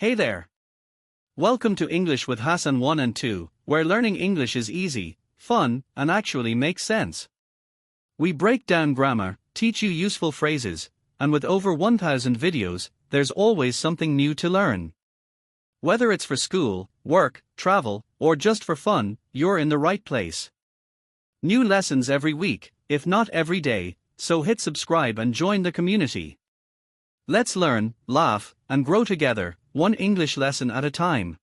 Hey there! Welcome to English with Hassan 1 and 2, where learning English is easy, fun, and actually makes sense. We break down grammar, teach you useful phrases, and with over 1,000 videos, there's always something new to learn. Whether it's for school, work, travel, or just for fun, you're in the right place. New lessons every week, if not every day, so hit subscribe and join the community. Let's learn, laugh, and grow together, one English lesson at a time.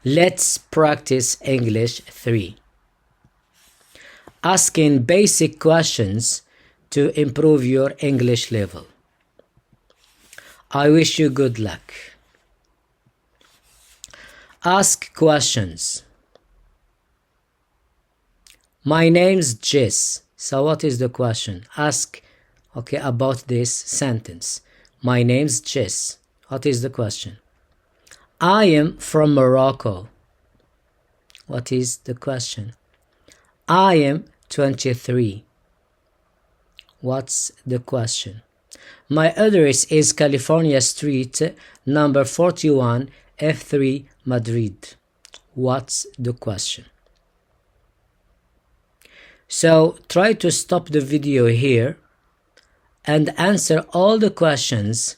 Let's practice English 3. Asking basic questions to improve your English level. I wish you good luck. Ask questions. My name's Jess. So what is the question? Ask about this sentence. My name's Jess. What is the question? I am from Morocco. What is the question? I am 23. What's the question? My address is California Street, number 41, F3, Madrid. What's the question? So try to stop the video here and answer all the questions,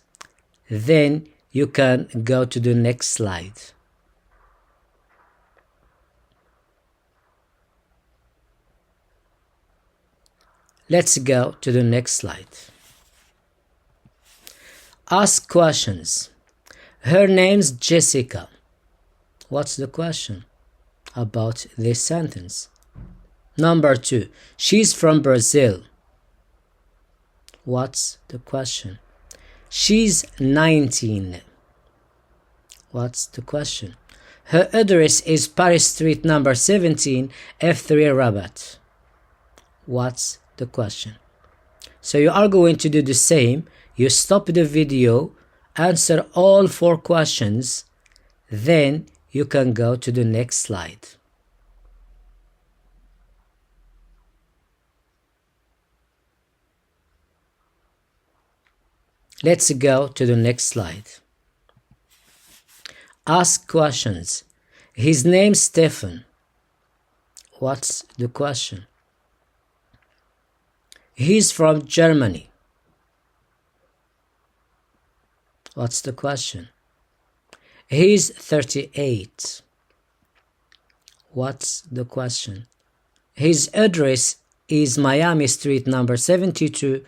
then you can go to the next slide. Let's go to the next slide. Ask questions. Her name's Jessica. What's the question about this sentence? Number 2. She's from Brazil. What's the question? She's 19. What's the question? Her address is Paris Street, number 17, F3, Rabat. What's the question? So you are going to do the same. You stop the video, answer all 4 questions, then you can go to the next slide. Let's go to the next slide. Ask questions. His name's Stefan. What's the question? He's from Germany. What's the question? He's 38. What's the question? His address is Miami Street, number 72,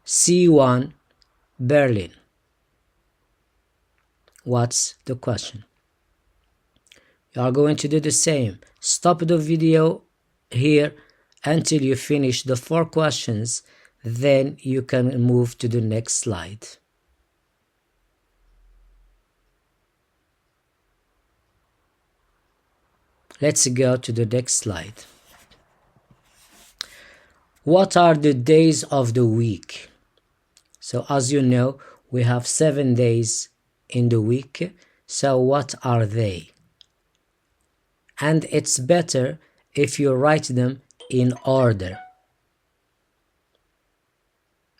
C1, Berlin. What's the question? You are going to do the same. Stop the video here until you finish the 4 questions, then you can move to the next slide. Let's go to the next slide. What are the days of the week? So as you know, we have 7 days in the week. So what are they? And it's better if you write them in order.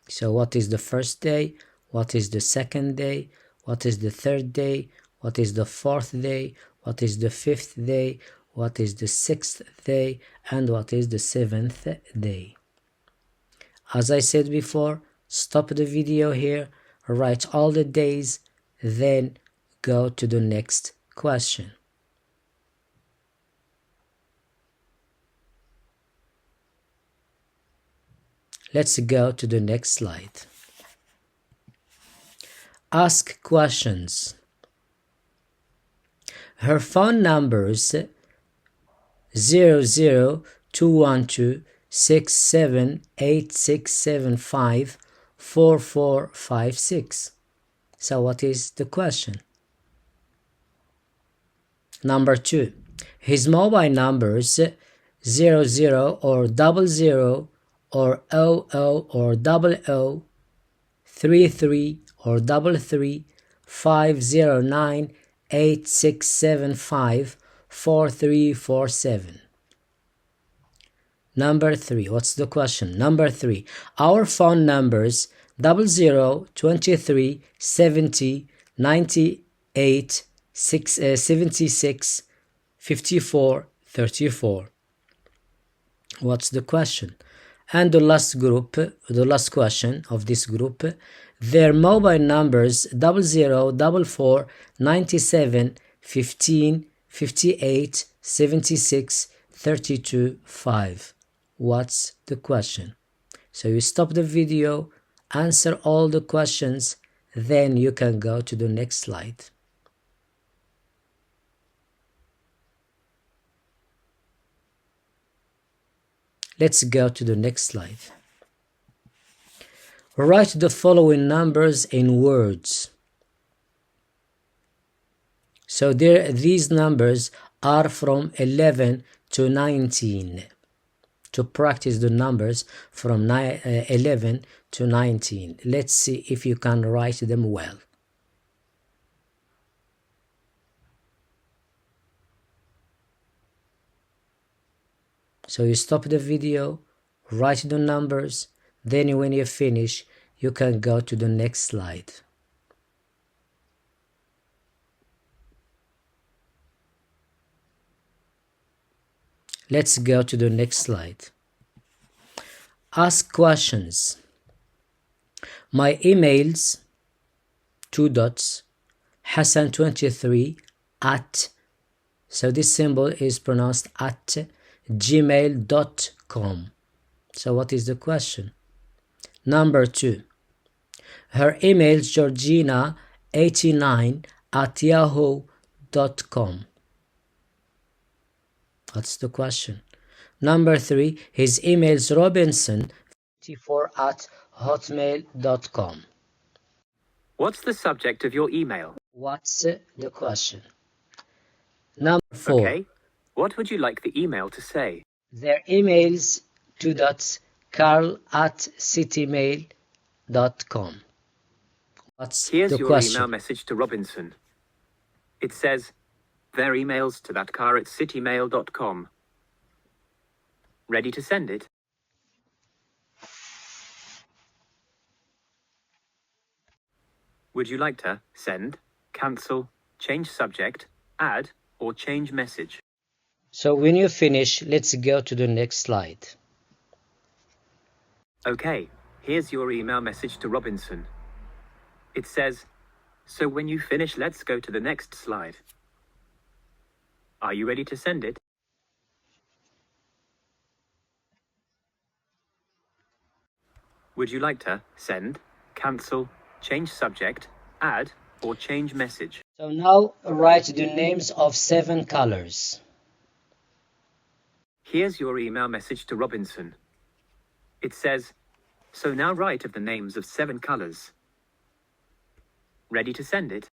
So what is the first day? What is the second day? What is the third day? What is the 4th day? What is the 5th day? What is the 6th day? And what is the 7th day? As I said before, stop the video here, write all the days, then go to the next question. Let's go to the next slide. Ask questions. Her phone numbers 002126786754456. So what is the question? Number 2. His mobile numbers 00 or 00 or 00 or 00 33 or 33 509 8675 4347. Number 3. What's the question? Number 3. Our phone numbers 00 23 70 98, 76, 54, 34. What's the question? And the last question of this group, their mobile numbers 00 44 97 15 58 76 32 5. What's the question? So you stop the video, answer all the questions, then you can go to the next slide. Let's go to the next slide. Write the following numbers in words. So these numbers are from 11 to 19. To practice the numbers from 11 to 19. Let's see if you can write them well. So you stop the video, write the numbers, then when you finish, you can go to the next slide. Let's go to the next slide. Ask questions. My emails, Hassan23 at, so this symbol is pronounced at gmail.com. So what is the question? Number 2. Her email Georgina89 at yahoo.com. That's the question. Number 3. His email is Robinson54 at hotmail.com. What's the subject of your email? What's the question? Number 4. Okay. What would you like the email to say? Their emails Carl at citymail.com. What's Here's the your question? email message to Robinson. It says, their emails to that car at citymail.com. Ready to send it? Would you like to send, cancel, change subject, add, or change message? So when you finish, let's go to the next slide. Okay, here's your email message to Robinson. It says, so when you finish, let's go to the next slide. Are you ready to send it? Would you like to send, cancel, change subject, add, or change message? So now write the names of 7 colors. Here's your email message to Robinson. It says, so now write of the names of 7 colors. Ready to send it?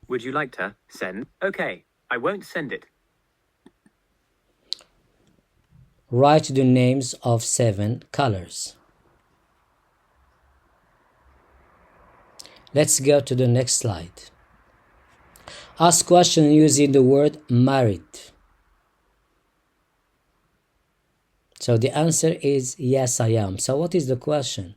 Would you like to send? Okay, I won't send it. Write the names of 7 colors. Let's go to the next slide. Ask question using the word married. So the answer is yes, I am. So what is the question?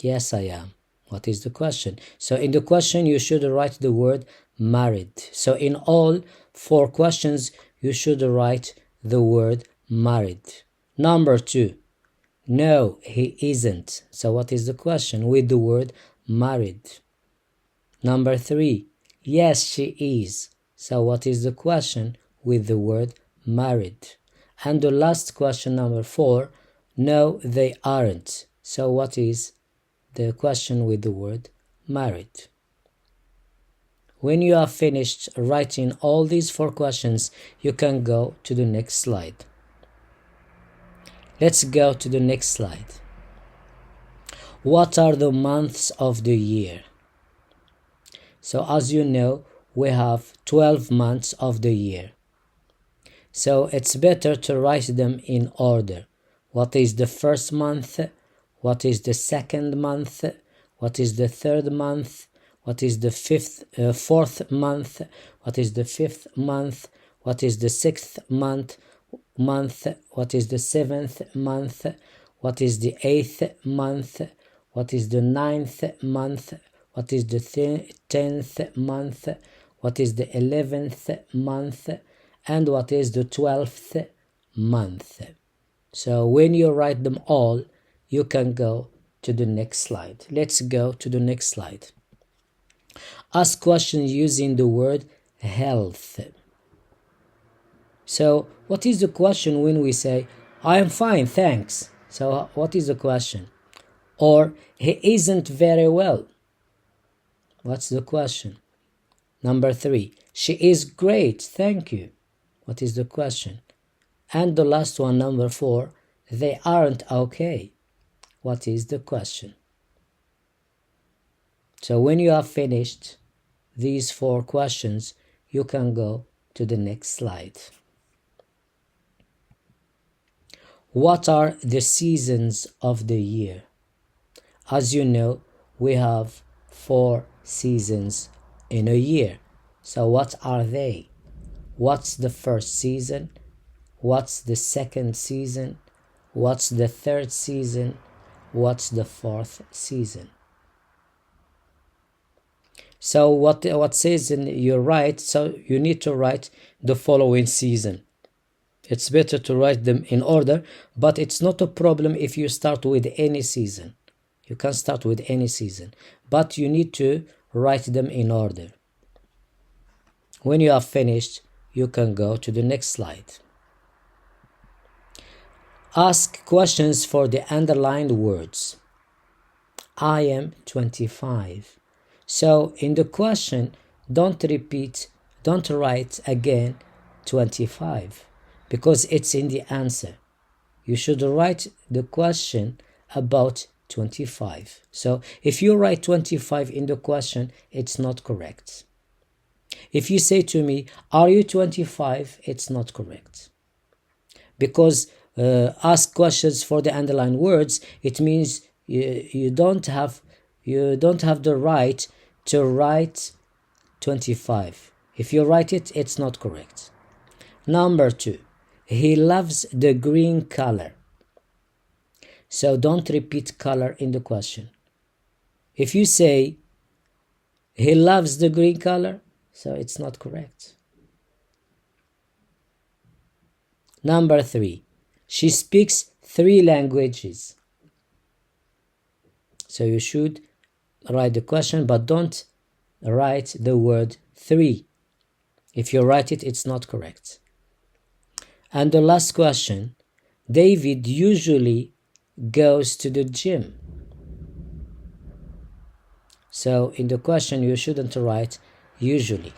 Yes, I am. What is the question? So in the question, you should write the word married. So in all 4 questions, you should write the word married. Number 2. No, he isn't. So what is the question? With the word married. Number 3. Yes, she is. So what is the question? With the word married. And the last question, number 4. No, they aren't. So what is the question with the word married? When you have finished writing all these 4 questions, you can go to the next slide. Let's go to the next slide. What are the months of the year? So as you know, we have 12 months of the year. So it's better to write them in order. What is the first month? What is the second month? What is the third month? What is the fourth month? What is the 5th month? What is the 6th month? month? What is the 7th month? What is the 8th month? What is the 9th month? What is the 10th month? What is the 11th month? And what is the 12th month? So when you write them all, you can go to the next slide. Let's go to the next slide. Ask questions using the word health. So what is the question when we say, I am fine, thanks? So what is the question? Or he isn't very well. What's the question? Number 3, she is great, thank you. What is the question? And the last one, number 4, they aren't okay. What is the question? So when you have finished these 4 questions, you can go to the next slide. What are the seasons of the year? As you know, we have 4 seasons in a year. So what are they? What's the first season? What's the second season? What's the third season? What's the fourth season? So what says in your right, so you need to write the following season. It's better to write them in order, but it's not a problem if you start with any season. You can start with any season, but you need to write them in order. When you are finished, you can go to the next slide. Ask questions for the underlined words. I am 25. So in the question, don't write again 25 because it's in the answer. You should write the question about 25. So if you write 25 in the question, it's not correct. If you say to me, are you 25? It's not correct. Because ask questions for the underlined words, it means you don't have the right to write 25. If you write it, it's not correct. Number 2, he loves the green color. So don't repeat color in the question. If you say he loves the green color, so it's not correct. Number 3, she speaks 3 languages. So you should write the question, but don't write the word 3. If you write it, it's not correct. And the last question, David usually goes to the gym. So in the question, you shouldn't write usually.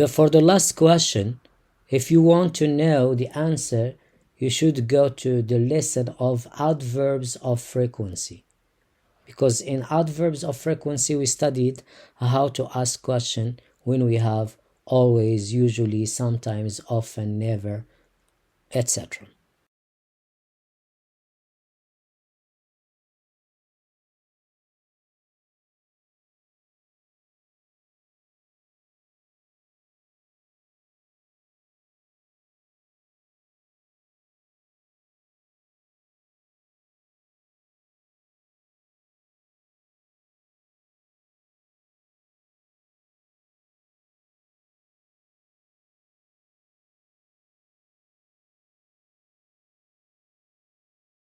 For the last question, if you want to know the answer, you should go to the lesson of adverbs of frequency. Because in adverbs of frequency, we studied how to ask questions when we have always, usually, sometimes, often, never, etc.